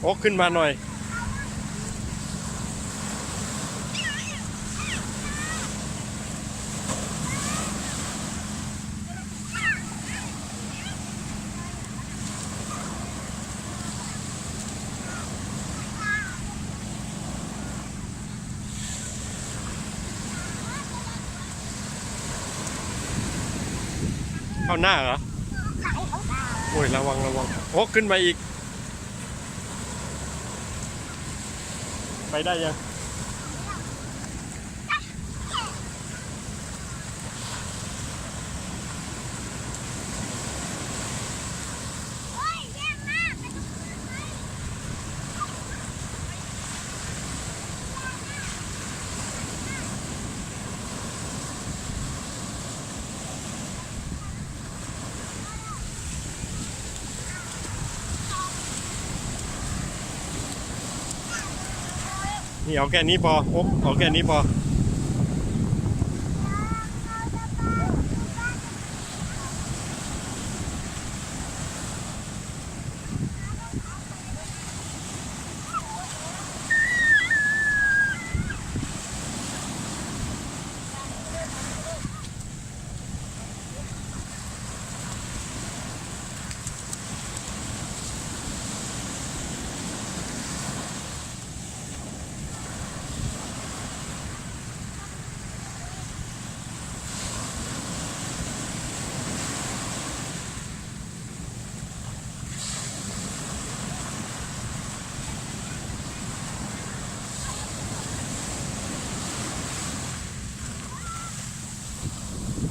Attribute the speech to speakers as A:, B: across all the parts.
A: โอ๊กขึ้นมาหน่อยเข้าหน้าเหรอโอ้ยระวังโอ๊กขึ้นมาอีกไปได้ยังนี่เอาแค่นี้พอโอ๊กเอาแค่นี้พอ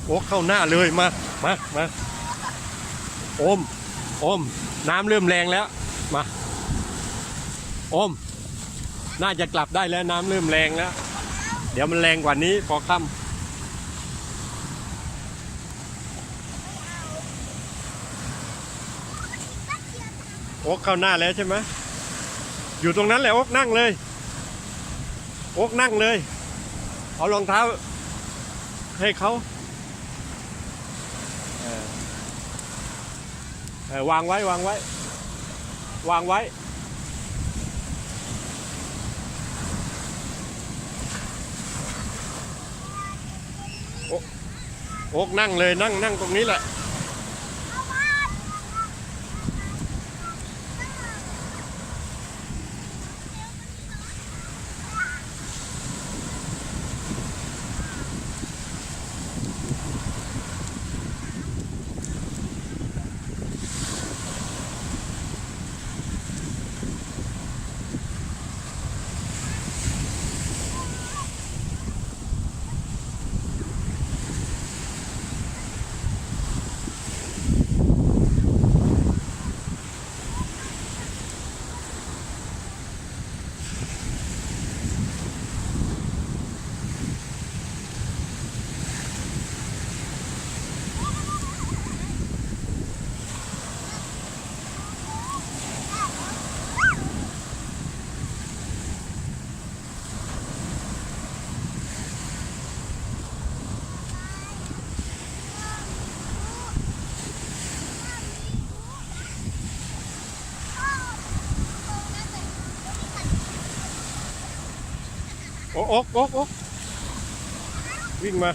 A: โอ๊กเข้าหน้าเลยมาโอมน้ำเริ่มแรงแล้วมาโอมน่าจะกลับได้แล้วน้ำเริ่มแรงแล้วเดี๋ยวมันแรงกว่านี้พอค่ำโอ๊กเข้าหน้าแล้วใช่ไหมอยู่ตรงนั้นแหละโอ๊กนั่งเลยโอ๊กนั่งเลยเอารองเท้าให้เขาวางไว้โอ๊กนั่งเลยนั่งตรงนี้แหละโอ๊กวิ่งมา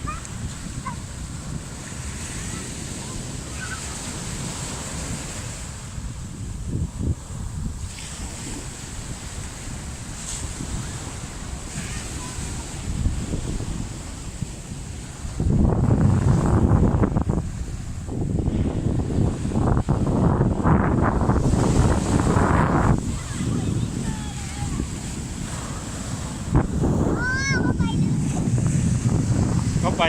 A: เข้าไป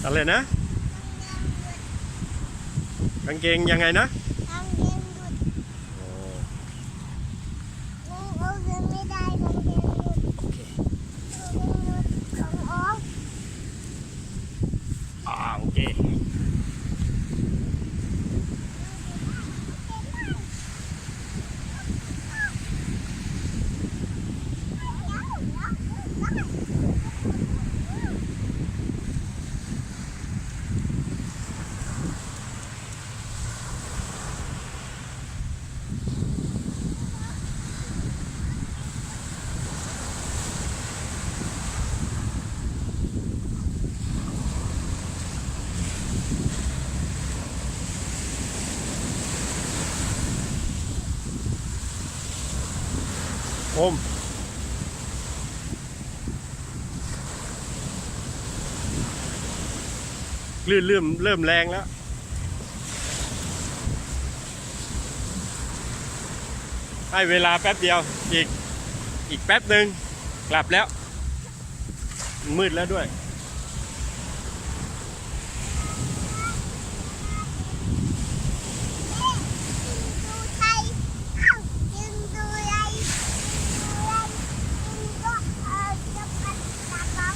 A: อะไรนะกางเกงยังไงนะ
B: กางเกงหลุดเอาเดินไม่ได้กางเกงหลุด
A: โอเค
B: ของโอ๊ค
A: โอเคโอมคลื่นเริ่มแรงแล้วให้เวลาแป๊บเดียวอีกแป๊บหนึ่งกลับแล้วมืดแล้วด้วย
B: ดูไทยกินดูไรกินก็จะพัดกระเป๋า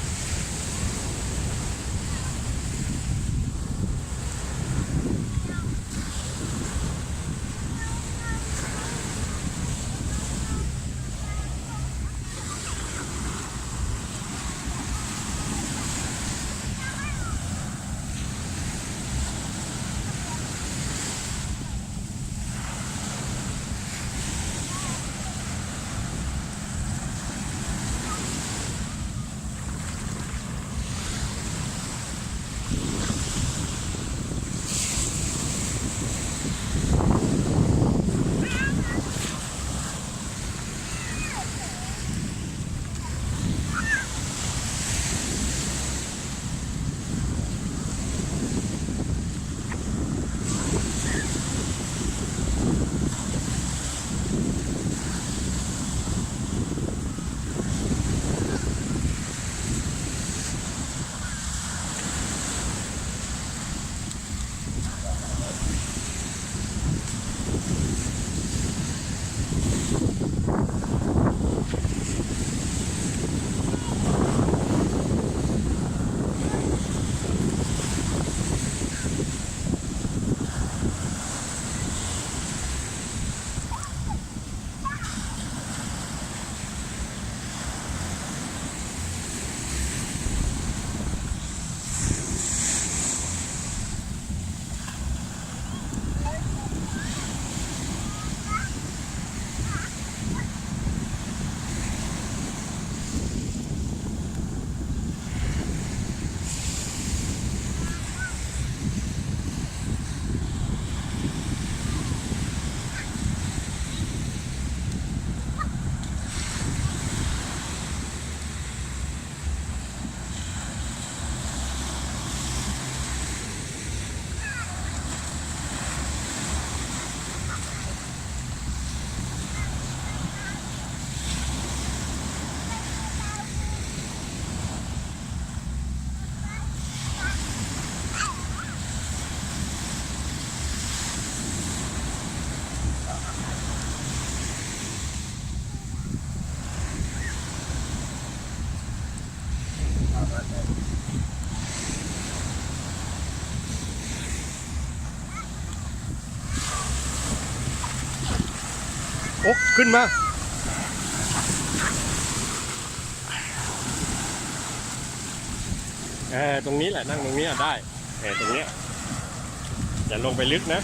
A: โอ๊ะขึ้นมาตรงนี้แหละนั่งตรงนี้ได้ตรงเนี้ยอย่าลงไปลึกนะ